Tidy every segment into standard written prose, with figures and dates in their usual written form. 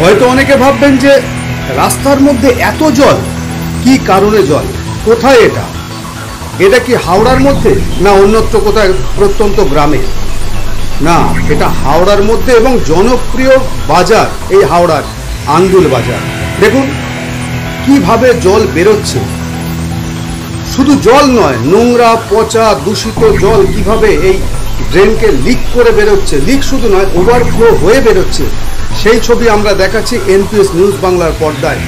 হয়তো অনেকে ভাববেন যে রাস্তার মধ্যে এত জল, কি কারণে জল, কোথায় এটা? এটা কি হাওড়ার মধ্যে, না অন্যত্র কোথায় প্রত্যন্ত গ্রামে? না, এটা হাওড়ার মধ্যে এবং জনপ্রিয় বাজার এই হাওড়ার আন্দুল বাজার। দেখুন কিভাবে জল বেরোচ্ছে। শুধু জল নয়, নোংরা পচা দূষিত জল কিভাবে এই ড্রেনকে লিক করে বেরোচ্ছে। লিক শুধু নয়, ওভারফ্লো হয়ে বেরোচ্ছে। সেই ছবি আমরা দেখাচ্ছি এনপিএস নিউজ বাংলার পর্দায়।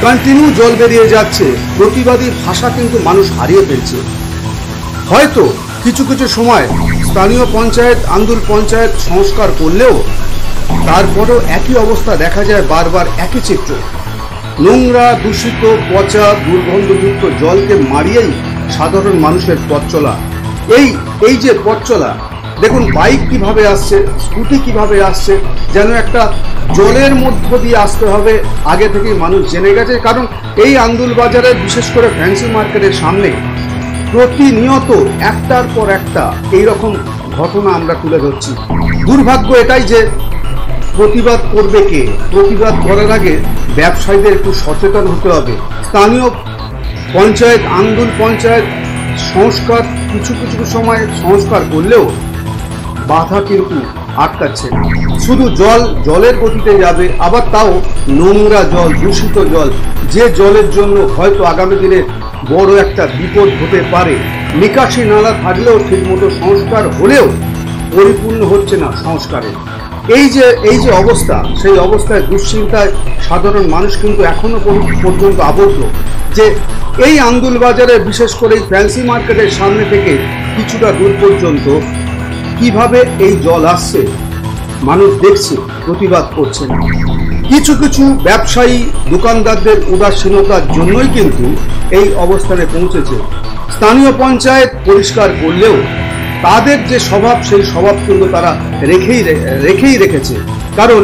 কন্টিনিউ জল বেরিয়ে যাচ্ছে। প্রতিবাদী ভাষা কিন্তু মানুষ হারিয়ে ফেলছে। হয়তো কিছু কিছু সময় স্থানীয় পঞ্চায়েত, আন্দুল পঞ্চায়েত সংস্কার করলেও তারপরেও একই অবস্থা দেখা যায়, বারবার একই চিত্র। নোংরা দূষিত পচা দুর্গন্ধযুক্ত জলকে মারিয়েই সাধারণ মানুষের পথ চলা। এই যে পথ চলা, দেখুন বাইক কিভাবে আসছে, স্কুটি কিভাবে আসছে, যেন একটা জলের মধ্য দিয়ে আসতে হবে আগে থেকেই মানুষ জেনে গেছে। কারণ এই আন্দুল বাজারে, বিশেষ করে ফ্যান্সি মার্কেটের সামনে প্রতিনিয়ত একটার পর একটা এইরকম ঘটনা আমরা তুলে ধরছি। দুর্ভাগ্য এটাই যে প্রতিবাদ করবে কে? প্রতিবাদ করার আগে ব্যবসায়ীদের একটু সচেতন হতে হবে। স্থানীয় পঞ্চায়েত, আন্দুল পঞ্চায়েত সংস্কার কিছু কিছু সময় সংস্কার করলেও বাধা কিন্তু আটকাচ্ছে না। শুধু জলের গতিতে যাবে, আবার তাও নোংরা জল, দূষিত জল, যে জলের জন্য হয়তো আগামী দিনে বড় একটা বিপদ হতে পারে। নিকাশি নালা থাকলেও ঠিকমতো সংস্কার হলেও পরিপূর্ণ হচ্ছে না সংস্কারে। এই যে অবস্থা, সেই অবস্থায় দুশ্চিন্তায় সাধারণ মানুষ কিন্তু এখনো পর্যন্ত আবদ্ধ যে এই আন্দুল বাজারে, বিশেষ করে এই ফ্যান্সি মার্কেটের সামনে থেকে কিছুটা দূর পর্যন্ত কিভাবে এই জল আসছে মানুষ দেখছে, প্রতিবাদ করছে না। কিছু কিছু ব্যবসায়ী, দোকানদারদের উদাসীনতার জন্যই কিন্তু এই অবস্থানে পৌঁছেছে। স্থানীয় পঞ্চায়েত পরিষ্কার করলেও তাদের যে স্বভাব, সেই স্বভাব কিন্তু তারা রেখেই রেখেছে। কারণ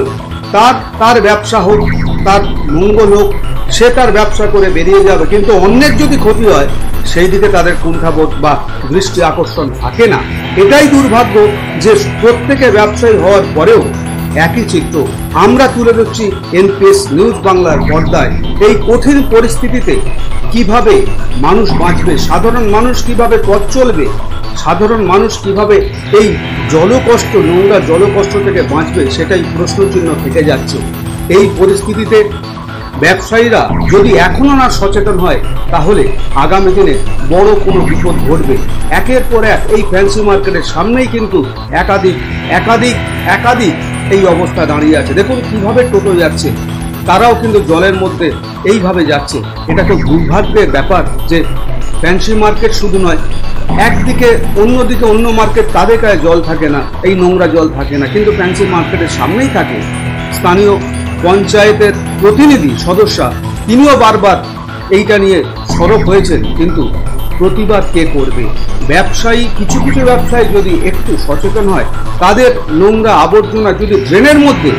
তার ব্যবসা হোক, তার মঙ্গল হোক, সে তার ব্যবসা করে বেরিয়ে যাবে, কিন্তু অন্যের যদি ক্ষতি হয় সেই দিকে তাদের কুণ্ঠাবোধ বা দৃষ্টি আকর্ষণ থাকে না। এটাই দুর্ভাগ্য যে প্রত্যেকে ব্যবসায়ী হওয়ার পরেও একই চিত্র আমরা তুলে ধরছি এনপিএস নিউজ বাংলার পর্দায়। এই কঠিন পরিস্থিতিতে কিভাবে মানুষ বাঁচবে, সাধারণ মানুষ কিভাবে পথ চলবে, সাধারণ মানুষ কিভাবে এই জলকষ্ট, নোংরা জলকষ্ট থেকে বাঁচবে, সেটাই প্রশ্নচিহ্ন থেকে যাচ্ছে। এই পরিস্থিতিতে ব্যবসায়ীরা যদি এখনো না সচেতন হয়, তাহলে আগামী দিনে বড় কোনো বিপদ ঘটবে। একের পর এক এই ফ্যান্সি মার্কেটের সামনেই কিন্তু একাধিক এই অবস্থা দাঁড়িয়ে আছে। দেখুন কিভাবে টোটো যাচ্ছে, তারাও কিন্তু জলের মধ্যে এইভাবে যাচ্ছে। এটা তো দুর্ভাগ্যের ব্যাপার যে ফ্যান্সি মার্কেট শুধু নয়, একদিকে অন্যদিকে অন্য মার্কেট, তাদের গায়ে জল থাকে না, এই নোংরা জল থাকে না, কিন্তু ফ্যান্সি মার্কেটের সামনেই থাকে। স্থানীয় পঞ্চায়েতের প্রতিনিধি সদস্যা, তিনিও বারবার এইটা নিয়ে সরব হয়েছেন, কিন্তু প্রতিবাদ কে করবে? ব্যবসায়ী, কিছু কিছু ব্যবসায়ী যদি একটু সচেতন হয়, তাদের নোংরা আবর্জনা যদি ড্রেনের মধ্যে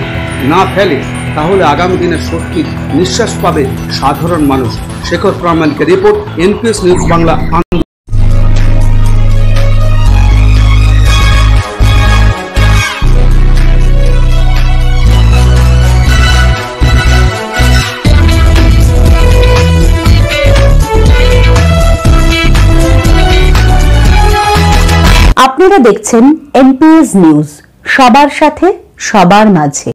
না ফেলে, তাহলে আগামী দিনে সত্যি নিঃশ্বাস পাবে সাধারণ মানুষ। শেখর প্রামাণিকের রিপোর্ট, এনপিএস নিউজ বাংলা। আপনারা দেখছেন এনপিএস নিউজ, সবার সাথে সবার মাঝে।